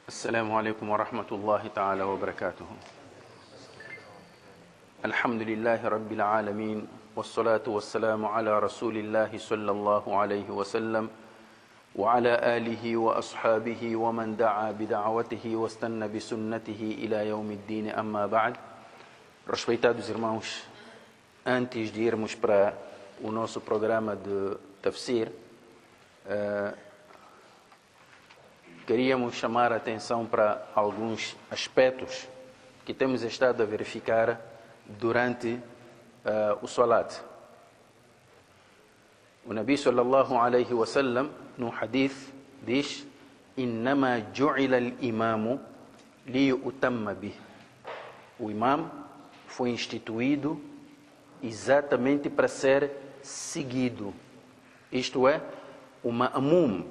السلام عليكم ورحمة الله تعالى وبركاته. الحمد لله رب العالمين والصلاة والسلام على رسول الله صلى الله عليه وسلم وعلى آله وأصحابه ومن دعا بدعوته واستنى بسنته إلى يوم الدين. أما بعد. Respeitados irmãos, antes de irmos para o nosso programa de tafsir, queríamos chamar a atenção para alguns aspectos que temos estado a verificar durante o Salat. O Nabi sallallahu alaihi wasallam, no hadith, diz: "Innama ju'ila al-imamu liyutamma bih." O imam foi instituído exatamente para ser seguido. Isto é, o ma'mum,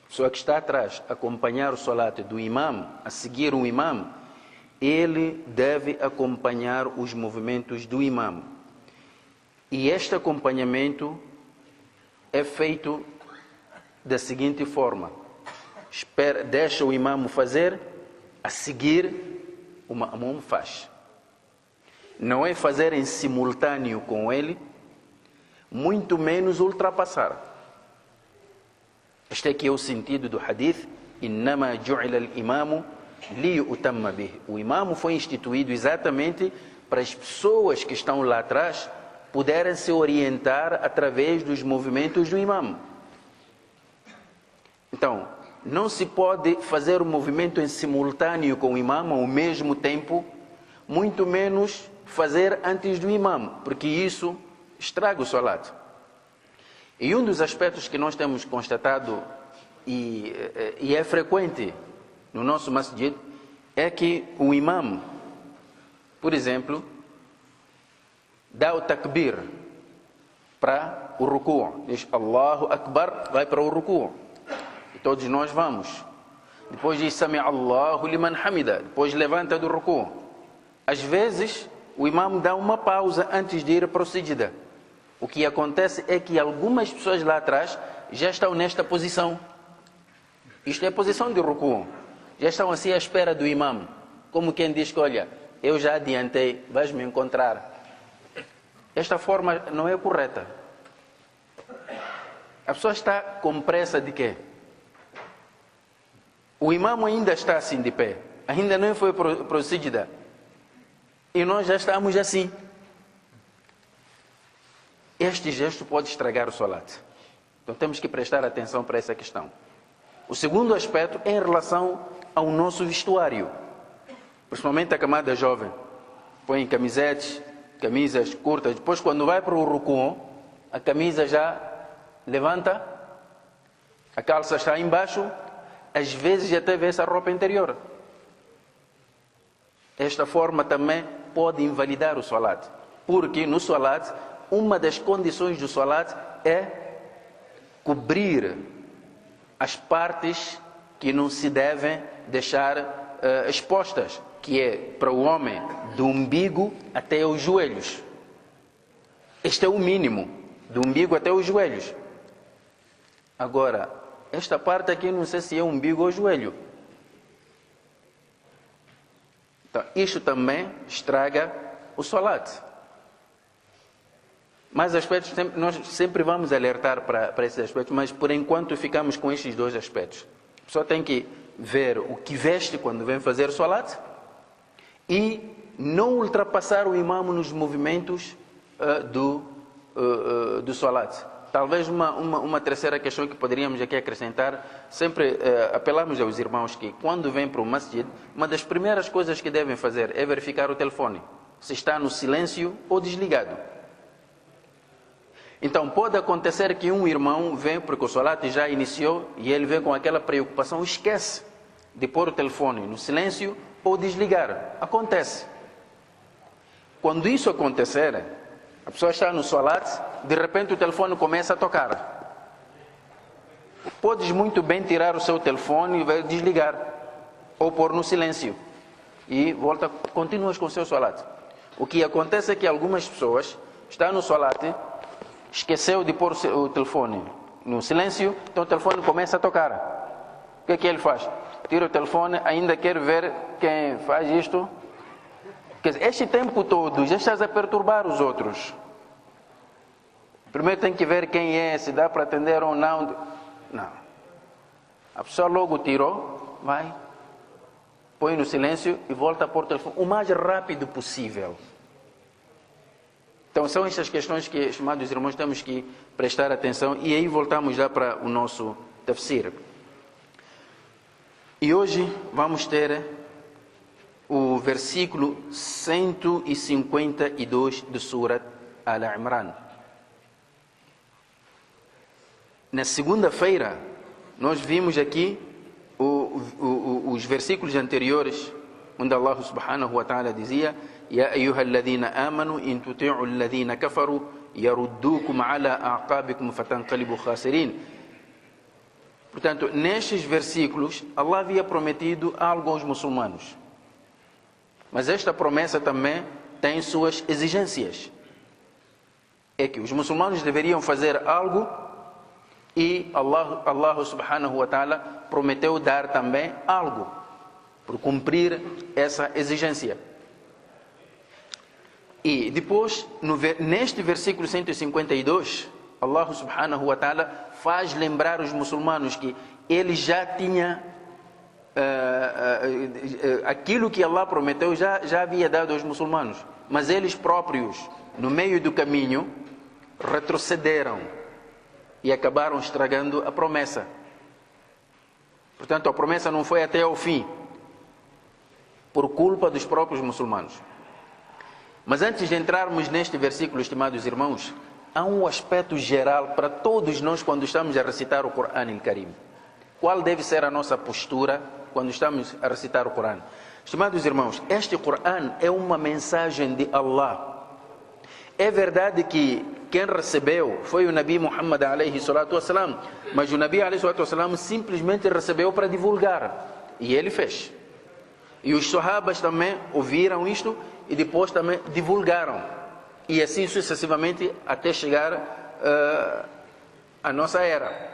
a pessoa que está atrás, acompanhar o salat do imam, a seguir o imam, ele deve acompanhar os movimentos do imam. E este acompanhamento é feito da seguinte forma: deixa o imam fazer, a seguir o ma'mum faz. Não é fazer em simultâneo com ele, muito menos ultrapassar. Este aqui é o sentido do hadith: "Innama ju'ila al-imamu liyutamma bih." O imam foi instituído exatamente para as pessoas que estão lá atrás puderem se orientar através dos movimentos do imam. Então, não se pode fazer o movimento em simultâneo com o imam ao mesmo tempo, muito menos fazer antes do imam, porque isso estraga o salat. E um dos aspectos que nós temos constatado, e é frequente no nosso masjid, é que o imam, por exemplo, dá o takbir para o ruku', diz Allahu Akbar, vai para o ruku', e todos nós vamos. Depois diz Sami Allahu liman hamida, depois levanta do ruku'. Às vezes o imam dá uma pausa antes de ir para o sijda. O que acontece é que algumas pessoas lá atrás já estão nesta posição. Isto é a posição de ruku'. Já estão assim à espera do imam. Como quem diz que, olha, eu já adiantei, vais me encontrar. Esta forma não é correta. A pessoa está com pressa de quê? O imam ainda está assim de pé. Ainda não foi para o sijda. E nós já estamos assim. Este gesto pode estragar o salat. Então temos que prestar atenção para essa questão. O segundo aspecto é em relação ao nosso vestuário. Principalmente a camada jovem. Põe camisetes, camisas curtas. Depois, quando vai para o ruku', a camisa já levanta, a calça está embaixo, às vezes já teve essa roupa interior. Esta forma também pode invalidar o salat. Porque no salat, uma das condições do salat é cobrir as partes que não se devem deixar expostas, que é para o homem do umbigo até os joelhos. Este é o mínimo, do umbigo até os joelhos. Agora, esta parte aqui não sei se é umbigo ou joelho. Então, isto também estraga o salat. Mas aspectos, nós sempre vamos alertar para esses aspectos, mas por enquanto ficamos com estes dois aspectos. A pessoa tem que ver o que veste quando vem fazer o salat e não ultrapassar o imam nos movimentos do salat. Talvez uma terceira questão que poderíamos aqui acrescentar, sempre apelamos aos irmãos que quando vêm para o masjid, uma das primeiras coisas que devem fazer é verificar o telefone, se está no silêncio ou desligado. Então pode acontecer que um irmão vem, porque o salat já iniciou, e ele vem com aquela preocupação, esquece de pôr o telefone no silêncio ou desligar. Acontece. Quando isso acontecer, a pessoa está no salat, de repente o telefone começa a tocar. Podes muito bem tirar o seu telefone e vai desligar, ou pôr no silêncio, e continuas com o seu salat. O que acontece é que algumas pessoas estão no salat, esqueceu de pôr o telefone no silêncio, então o telefone começa a tocar. O que é que ele faz? tira o telefone, ainda quer ver quem faz isto. Quer dizer, este tempo todo já estás a perturbar os outros. Primeiro tem que ver quem é, se dá para atender ou não. Não. A pessoa logo tirou, vai, põe no silêncio e volta a pôr o telefone o mais rápido possível. Então são estas questões que, estimados irmãos, temos que prestar atenção. E aí voltamos já para o nosso tafsir. E hoje vamos ter o versículo 152 de Surat Al-Imran. Na segunda-feira, nós vimos aqui os versículos anteriores, onde Allah subhanahu wa ta'ala dizia: Ya ayyuhalladhina amanu in tuti'u alladhina kafaru yaruddukum ala a'qabikum fatanqalibu khasirin. Portanto, nestes versículos, Allah havia prometido algo aos muçulmanos. Mas esta promessa também tem suas exigências. É que os muçulmanos deveriam fazer algo e Allah subhanahu wa ta'ala prometeu dar também algo por cumprir essa exigência. E depois, neste versículo 152, Allah subhanahu wa ta'ala faz lembrar os muçulmanos que ele já tinha aquilo que Allah prometeu, já havia dado aos muçulmanos, mas eles próprios, no meio do caminho, retrocederam e acabaram estragando a promessa. Portanto, a promessa não foi até ao fim, por culpa dos próprios muçulmanos. Mas antes de entrarmos neste versículo, estimados irmãos, há um aspecto geral para todos nós quando estamos a recitar o Corão Al-Karim. Qual deve ser a nossa postura quando estamos a recitar o Corão? Estimados irmãos, este Corão é uma mensagem de Allah. É verdade que quem recebeu foi o Nabi Muhammad alayhi salatu wassalam, mas o Nabi alayhi salatu wassalam simplesmente recebeu para divulgar, e ele fez. E os sahabas também ouviram isto e depois também divulgaram, e assim sucessivamente até chegar à nossa era.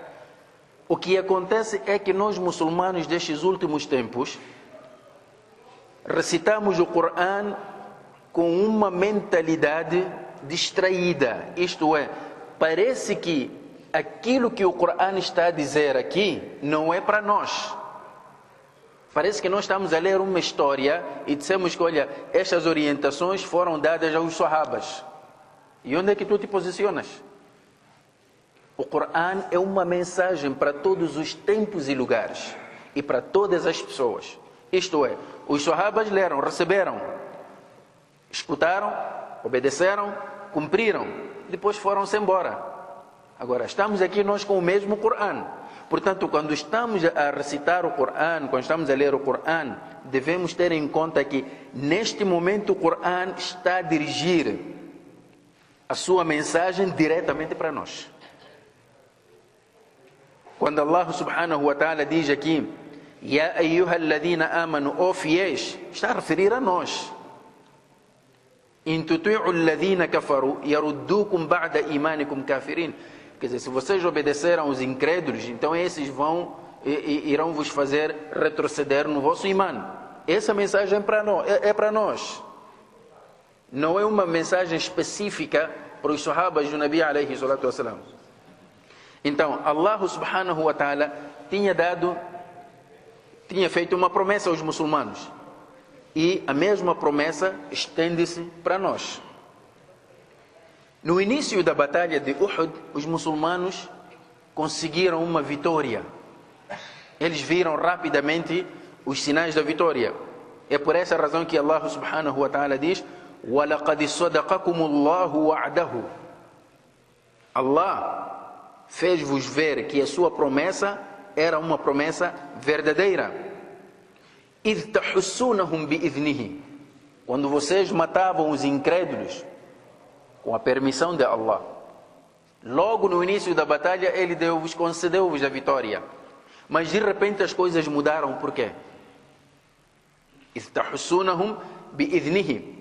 O que acontece é que nós muçulmanos destes últimos tempos recitamos o Corão com uma mentalidade distraída, isto é, parece que aquilo que o Corão está a dizer aqui não é para nós. Parece que nós estamos a ler uma história e dissemos que, olha, estas orientações foram dadas aos sahabas. E onde é que tu te posicionas? O Corão é uma mensagem para todos os tempos e lugares e para todas as pessoas. Isto é, os sahabas leram, receberam, escutaram, obedeceram, cumpriram, depois foram-se embora. Agora, estamos aqui nós com o mesmo Corão. Portanto, quando estamos a recitar o Corão, quando estamos a ler o Corão, devemos ter em conta que neste momento o Corão está a dirigir a sua mensagem diretamente para nós. Quando Allah subhanahu wa ta'ala diz aqui: Ya ayyuhalladhina amanu, ó fiéis, está a referir a nós. In tuti'u alladhina kafaru yaruddukum ba'da imanikum kafirin. Quer dizer, se vocês obedeceram os incrédulos, então esses irão vos fazer retroceder no vosso imã. Essa mensagem é para nós. Não é uma mensagem específica para os sahabas do Nabi alayhi salatu wassalam. Então, Allah subhanahu wa ta'ala tinha feito uma promessa aos muçulmanos. E a mesma promessa estende-se para nós. No início da batalha de Uhud, os muçulmanos conseguiram uma vitória. Eles viram rapidamente os sinais da vitória. É por essa razão que Allah subhanahu wa ta'ala diz: وَلَقَدْ صَدَقَكُمُ اللَّهُ وَعْدَهُ. Allah fez-vos ver que a sua promessa era uma promessa verdadeira. إِذْ تَحُسُّونَهُمْ بِإِذْنِهِ. Quando vocês matavam os incrédulos com a permissão de Allah, logo no início da batalha ele concedeu-vos a vitória. Mas de repente as coisas mudaram. Por quê? إِذْ تَحُسُّونَهُمْ بِإِذْنِهِ.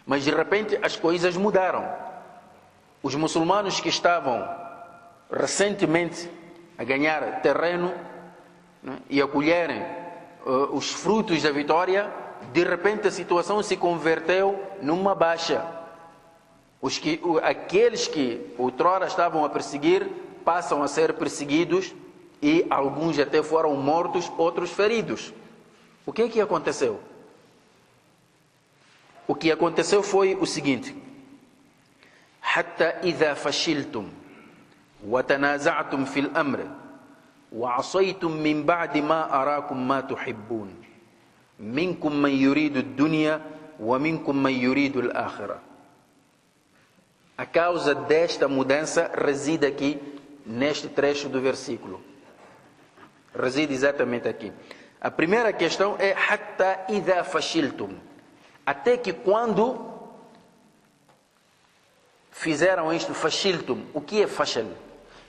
Mas de repente as coisas mudaram. Os muçulmanos que estavam recentemente a ganhar terreno, né, e a colherem os frutos da vitória, de repente a situação se converteu numa baixa. Aqueles que outrora estavam a perseguir passam a ser perseguidos e alguns até foram mortos, outros feridos. O que aconteceu? O que aconteceu foi o seguinte: حتى إذا فشلتم وتنازعتم في الأمر وعصيتم من بعد ما أراكم ما تحبون منكم من يريد الدنيا ومنكم من يريد الآخرة. A causa desta mudança reside aqui, neste trecho do versículo. Reside exatamente aqui. A primeira questão é حتى إذا فشلتم. Até que quando fizeram isto, fashiltum. O que é fashal?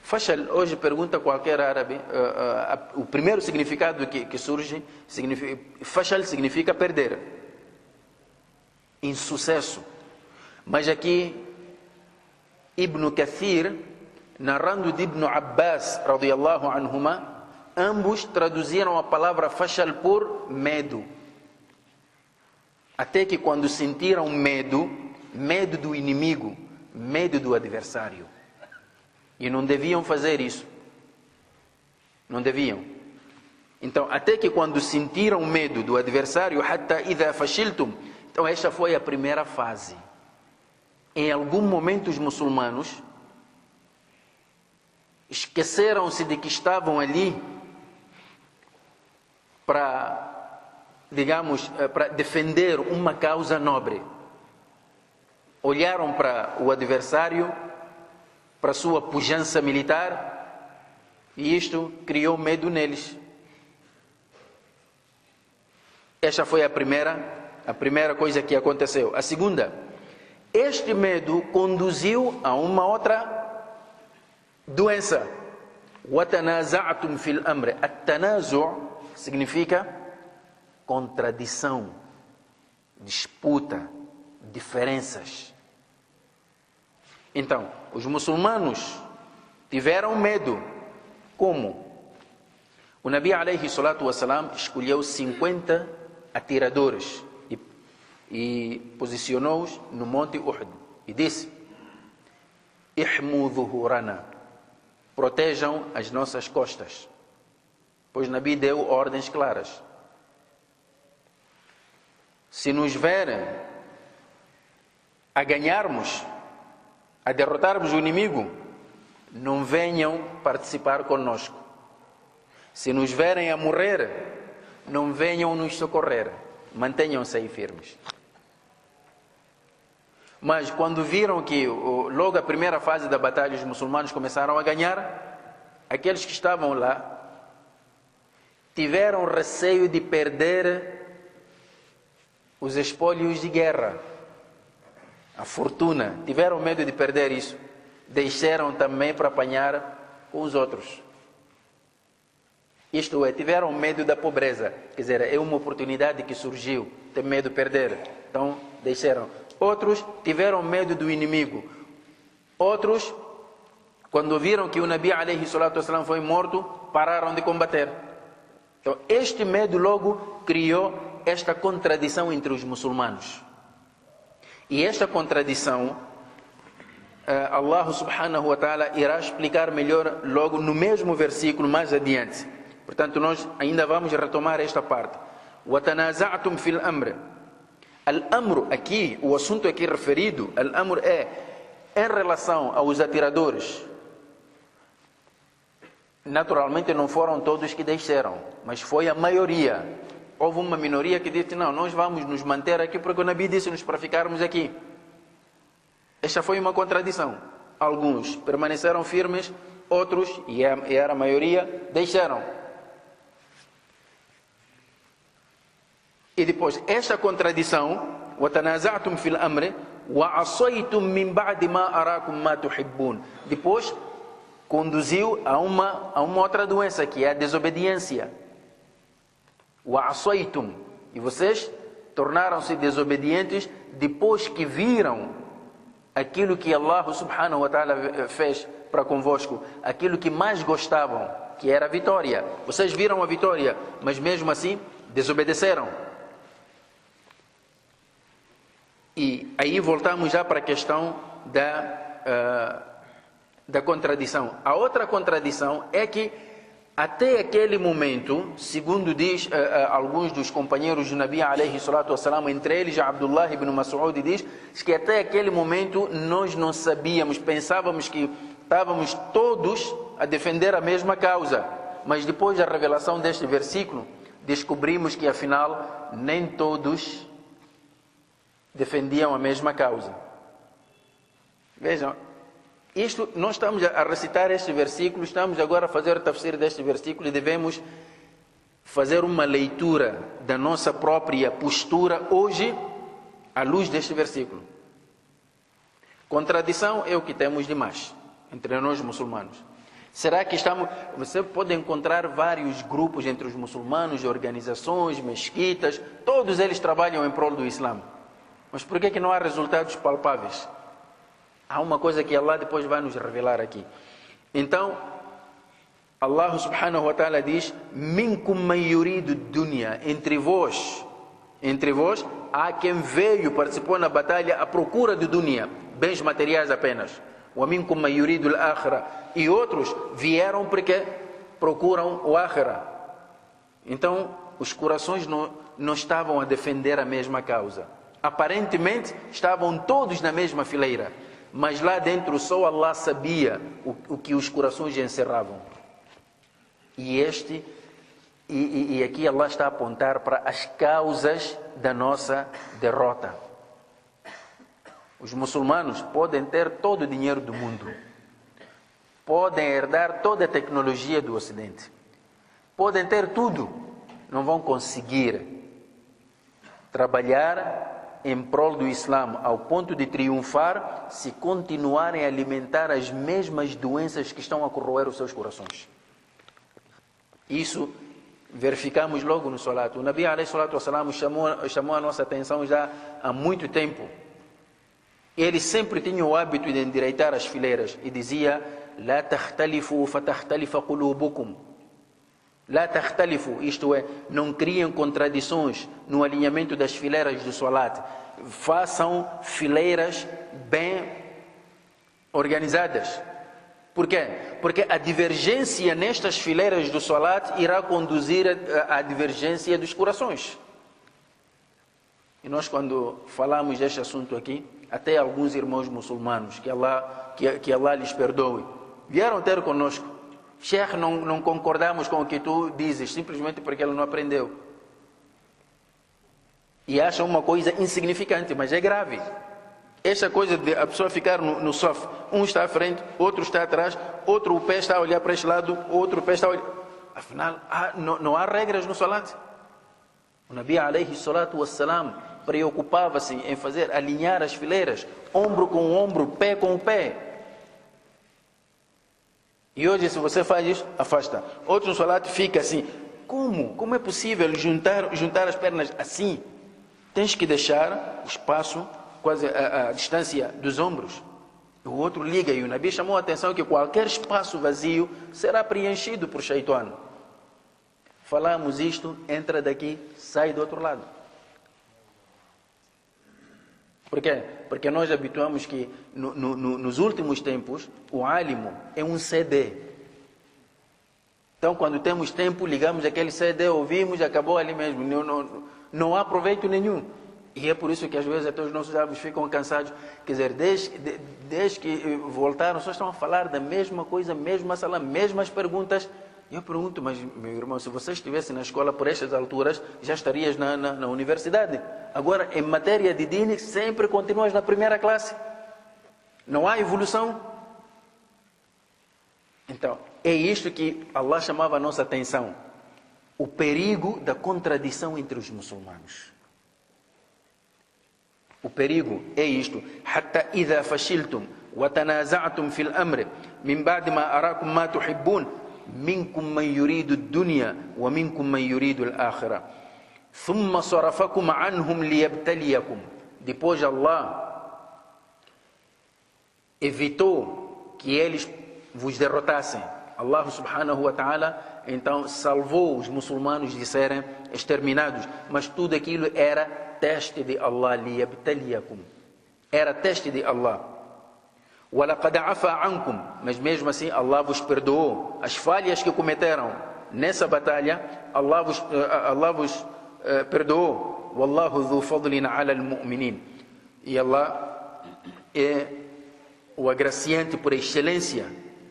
Fashal, hoje pergunta qualquer árabe, o primeiro significado que surge, fashal significa perder, insucesso. Mas aqui, Ibn Kathir, narrando de Ibn Abbas, radiyallahu anhuma, ambos traduziram a palavra fashal por medo. Até que quando sentiram medo do inimigo, medo do adversário. E não deviam fazer isso. Não deviam. Então, até que quando sentiram medo do adversário, حتى إذا فشلتم. Então, esta foi a primeira fase. Em algum momento, os muçulmanos esqueceram-se de que estavam ali para, digamos, para defender uma causa nobre. Olharam para o adversário, para a sua pujança militar, e isto criou medo neles. Esta foi a primeira coisa que aconteceu. A segunda, este medo conduziu a uma outra doença. وَتَنَازَعْتُمْ فِي الْأَمْرِ. التَّنَازُعُ significa contradição, disputa, diferenças. Então, os muçulmanos tiveram medo. Como? O Nabi alayhi salatu wassalam escolheu 50 atiradores e posicionou-os no Monte Uhud e disse: Ihmu dhuhurana, protejam as nossas costas. Pois o Nabi deu ordens claras. Se nos verem a ganharmos, a derrotarmos o inimigo, não venham participar conosco. Se nos verem a morrer, não venham nos socorrer. Mantenham-se aí firmes. Mas quando viram que logo a primeira fase da batalha os muçulmanos começaram a ganhar, aqueles que estavam lá tiveram receio de perder os espólios de guerra, a fortuna, tiveram medo de perder isso, deixaram também para apanhar com os outros. Isto é, tiveram medo da pobreza, quer dizer, é uma oportunidade que surgiu, tem medo de perder, então deixaram. Outros tiveram medo do inimigo, outros, quando viram que o Nabi alayhi salatu wassalam foi morto, pararam de combater. Então este medo logo criou esta contradição entre os muçulmanos. E esta contradição, Allah subhanahu wa ta'ala irá explicar melhor logo no mesmo versículo mais adiante. Portanto, nós ainda vamos retomar esta parte. وَتَنَازَعْتُمْ فِي الْأَمْرِ. Al-amru aqui, o assunto aqui referido, al-amru é em relação aos atiradores. Naturalmente não foram todos que deixaram, mas foi a maioria. Houve uma minoria que disse: não, nós vamos nos manter aqui porque o Nabi disse-nos para ficarmos aqui. Esta foi uma contradição. Alguns permaneceram firmes, outros, e era a maioria, deixaram. E depois, esta contradição, وَتَنَازَعْتُمْ فِي الْأَمْرِ وَعَصَيْتُمْ مِنْ بَعْدِ مَا أَرَاكُمْ مَا تُحِبُّونَ. Depois, conduziu a uma outra doença, que é a desobediência. وَعَصَيْتُمْ. E vocês tornaram-se desobedientes depois que viram aquilo que Allah subhanahu wa ta'ala fez para convosco, aquilo que mais gostavam, que era a vitória. Vocês viram a vitória, mas mesmo assim desobedeceram. E aí voltamos já para a questão da contradição. A outra contradição é que até aquele momento, segundo diz alguns dos companheiros do Nabi alayhi salatu wassalam, entre eles Abdullah ibn Mas'ud, diz que até aquele momento nós não sabíamos, pensávamos que estávamos todos a defender a mesma causa, mas depois da revelação deste versículo, descobrimos que afinal nem todos defendiam a mesma causa. Vejam, nós estamos a recitar este versículo, estamos agora a fazer o tafsir deste versículo e devemos fazer uma leitura da nossa própria postura hoje à luz deste versículo. Contradição é o que temos demais entre nós muçulmanos. Será que você pode encontrar vários grupos entre os muçulmanos, organizações, mesquitas, todos eles trabalham em prol do Islã. Mas por que não há resultados palpáveis? Há uma coisa que Allah depois vai nos revelar aqui. Então, Allah subhanahu wa ta'ala diz: minkum man yuridu dunya, entre vós há quem veio, participou na batalha à procura de dunya, bens materiais apenas. Wa minkum man yuridu al-akhirah, e outros vieram porque procuram o akhirah. Então, os corações não estavam a defender a mesma causa. Aparentemente, estavam todos na mesma fileira, mas lá dentro só Allah sabia o que os corações encerravam. E aqui Allah está a apontar para as causas da nossa derrota. Os muçulmanos podem ter todo o dinheiro do mundo, podem herdar toda a tecnologia do Ocidente, podem ter tudo, não vão conseguir trabalhar em prol do Islã ao ponto de triunfar se continuarem a alimentar as mesmas doenças que estão a corroer os seus corações. Isso verificamos logo no Salat. O Nabi alayhi salatu wassalam chamou a nossa atenção já há muito tempo. Ele sempre tinha o hábito de endireitar as fileiras e dizia: La takhtalifu fatakhtalifa qulubukum. La takhtalifu, isto é, não criem contradições no alinhamento das fileiras do Salat. Façam fileiras bem organizadas. Por quê? Porque a divergência nestas fileiras do Salat irá conduzir à divergência dos corações. E nós, quando falamos deste assunto aqui, até alguns irmãos muçulmanos, que Allah lhes perdoe, vieram ter conosco. Sheikh, não concordamos com o que tu dizes, simplesmente porque ele não aprendeu. E acham uma coisa insignificante, mas é grave. Esta coisa de a pessoa ficar no sofá, um está à frente, outro está atrás, o pé está a olhar para este lado, outro pé está a olhar... Afinal, não há regras no Salat. O Nabi alayhi salatu wassalam preocupava-se em alinhar as fileiras, ombro com ombro, pé com pé. E hoje, se você faz isso, afasta. Outro no Salat fica assim. Como é possível juntar as pernas assim? Tens que deixar o espaço, quase a distância dos ombros. O outro liga, e o Nabi chamou a atenção que qualquer espaço vazio será preenchido por Shaitan. Falamos isto, entra daqui, sai do outro lado. Por quê? Porque nós habituamos que nos últimos tempos o álimo é um CD. Então, quando temos tempo, ligamos aquele CD, ouvimos, acabou ali mesmo. Não há proveito nenhum. E é por isso que às vezes até os nossos árabes ficam cansados. Quer dizer, desde que voltaram, só estão a falar da mesma coisa, mesma sala, mesmas perguntas. E eu pergunto, mas meu irmão, se você estivesse na escola por estas alturas, já estarias na universidade. Agora, em matéria de dini, sempre continuas na primeira classe. Não há evolução. Então, é isto que Allah chamava a nossa atenção. O perigo da contradição entre os muçulmanos. O perigo é isto. Hatta idha fashiltum wa tanaza'tum fil amri min ba'di ma arakum ma tuhibbun minkum man yuridu ad-dunya wa minkum man yuridu al-akhirah thumma sarafakum anhum liyabtaliyakum. Depois Allah evitou que eles vos derrotassem, Allah subhanahu wa ta'ala então salvou os muçulmanos de serem exterminados, mas tudo aquilo era teste de Allah, liyabtaliyakum, era teste de Allah. وَلَقَدْ عَفَا عَنْكُمْ, mas mesmo assim Allah vos perdoou as falhas que cometeram nessa batalha. Allah vos perdoou. وَاللَّهُ ذُو فَضْلٍ عَلَى الْمُؤْمِنِينَ, e Allah é o agraciante por excelência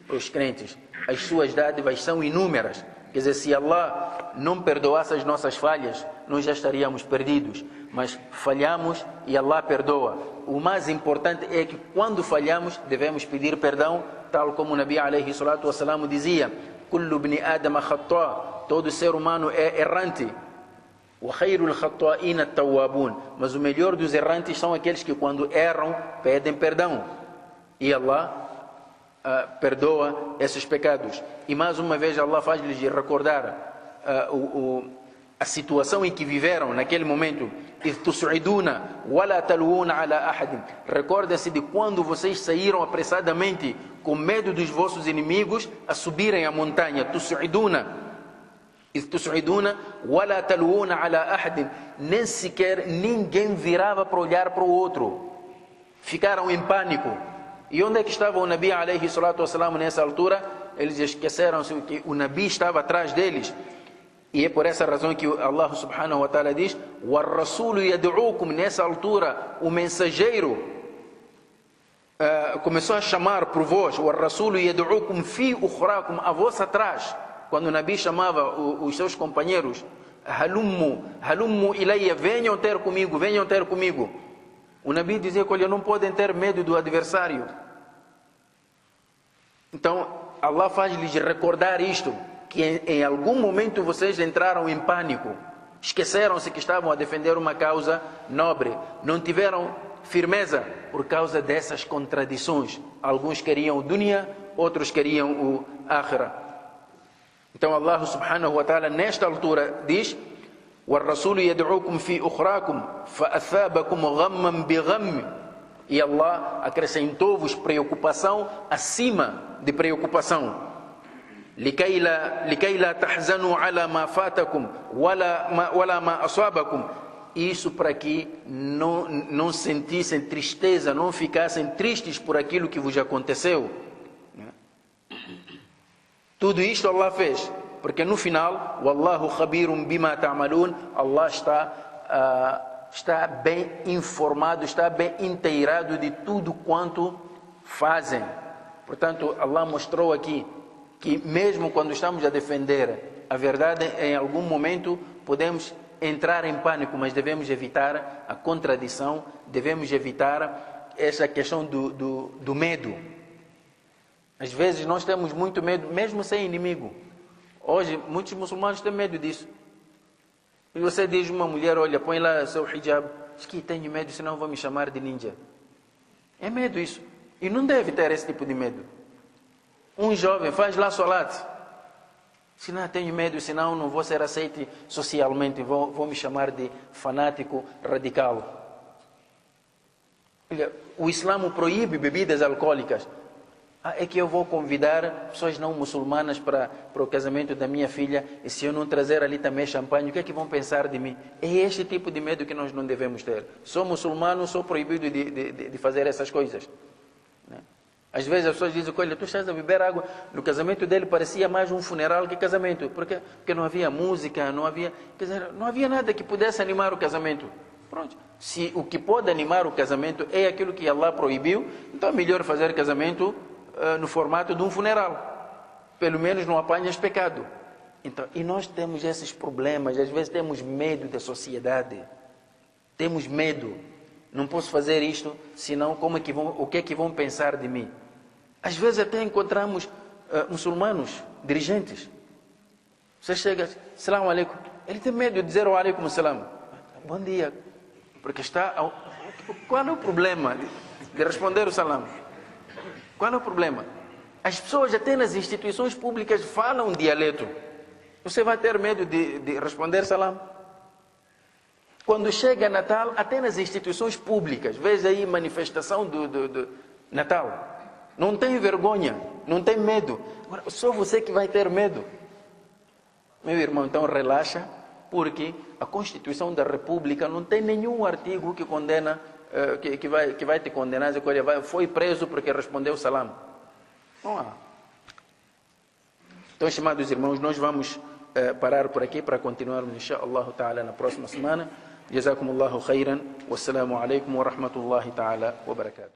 para os crentes. As suas dádivas são inúmeras. Quer dizer, se Allah não perdoasse as nossas falhas, nós já estaríamos perdidos. Mas falhamos e Allah perdoa. O mais importante é que quando falhamos, devemos pedir perdão, tal como o Nabi alayhi salatu wassalam dizia: Kullu ibn Adam khata, todo ser humano é errante. Wa khairul khata'in at-tawwabun, mas o melhor dos errantes são aqueles que quando erram, pedem perdão. E Allah perdoa esses pecados. E mais uma vez Allah faz-lhes recordar a situação em que viveram naquele momento. Recordem-se de quando vocês saíram apressadamente com medo dos vossos inimigos a subirem a montanha. Nem sequer ninguém virava para olhar para o outro. Ficaram em pânico. E onde é que estava o Nabi alayhi salatu wassalam nessa altura? Eles esqueceram-se que o Nabi estava atrás deles. E é por essa razão que Allah subhanahu wa ta'ala diz: وَالرَّسُولُ يَدْعُوكُمْ, nessa altura o mensageiro começou a chamar por vós. وَالرَّسُولُ يَدْعُوكُمْ فِي أُخْرَاكُمْ, a vossa atrás. Quando o Nabi chamava os seus companheiros: halummu ilayya, venham ter comigo, venham ter comigo. O Nabi dizia que, olha, não podem ter medo do adversário. Então Allah faz-lhes recordar isto, que em algum momento vocês entraram em pânico, esqueceram-se que estavam a defender uma causa nobre, não tiveram firmeza por causa dessas contradições. Alguns queriam o dunya, outros queriam o akhirah. Então Allah subhanahu wa ta'ala nesta altura diz: وَالرَّسُولُ يَدْعُوكُمْ فِي أُخْرَاكُمْ فَأَثَابَكُمْ غَمًّا بِغَمٍّ, e Allah acrescentou-vos preocupação acima de preocupação. لكي لا تحزنوا على ما فاتكم ولا ما أصابكم, isso para que não sentissem tristeza, não ficassem tristes por aquilo que vos aconteceu. Tudo isto Allah fez porque no final, Wallahu khabirum bima ta'malun, Allah está bem informado, está bem inteirado de tudo quanto fazem. Portanto, Allah mostrou aqui que mesmo quando estamos a defender a verdade, em algum momento podemos entrar em pânico, mas devemos evitar a contradição, devemos evitar essa questão do medo. Às vezes nós temos muito medo, mesmo sem inimigo. Hoje, muitos muçulmanos têm medo disso. E você diz a uma mulher: olha, põe lá seu hijab. Diz que tenho medo, senão vão me chamar de ninja. É medo isso. E não deve ter esse tipo de medo. Um jovem faz lá salat. Se não tenho medo, senão não vou ser aceito socialmente, vão me chamar de fanático radical. Olha, o Islã proíbe bebidas alcoólicas. É que eu vou convidar pessoas não muçulmanas para o casamento da minha filha, e se eu não trazer ali também champanhe, o que é que vão pensar de mim? É este tipo de medo que nós não devemos ter. Sou muçulmano, sou proibido de fazer essas coisas. Às vezes as pessoas dizem: olha, tu estás a beber água. No casamento dele parecia mais um funeral que casamento. Porque não havia música, não havia, quer dizer, não havia nada que pudesse animar o casamento. Pronto. Se o que pode animar o casamento é aquilo que Allah proibiu, então é melhor fazer casamento no formato de um funeral. Pelo menos não apanhas pecado. Então, e nós temos esses problemas. Às vezes temos medo da sociedade. Temos medo. Não posso fazer isto, senão o que é que vão pensar de mim? Às vezes até encontramos muçulmanos, dirigentes. Você chega: Salam alaikum. Ele tem medo de dizer o alaikum salam. Bom dia. Porque qual é o problema de responder o salam? Qual é o problema? As pessoas até nas instituições públicas falam dialeto. Você vai ter medo de responder salam? Quando chega Natal, até nas instituições públicas, veja aí manifestação do Natal. Não tem vergonha. não tem medo. Agora, só você que vai ter medo. Meu irmão, então relaxa, porque a Constituição da República não tem nenhum artigo que condena, que vai te condenar, foi preso porque respondeu salam. Não há. Então, estimados irmãos, nós vamos parar por aqui para continuarmos, inshallah ta'ala, na próxima semana. Jazakumullahu khairan. Wassalamu alaikum wa rahmatullahi ta'ala wa barakatuh.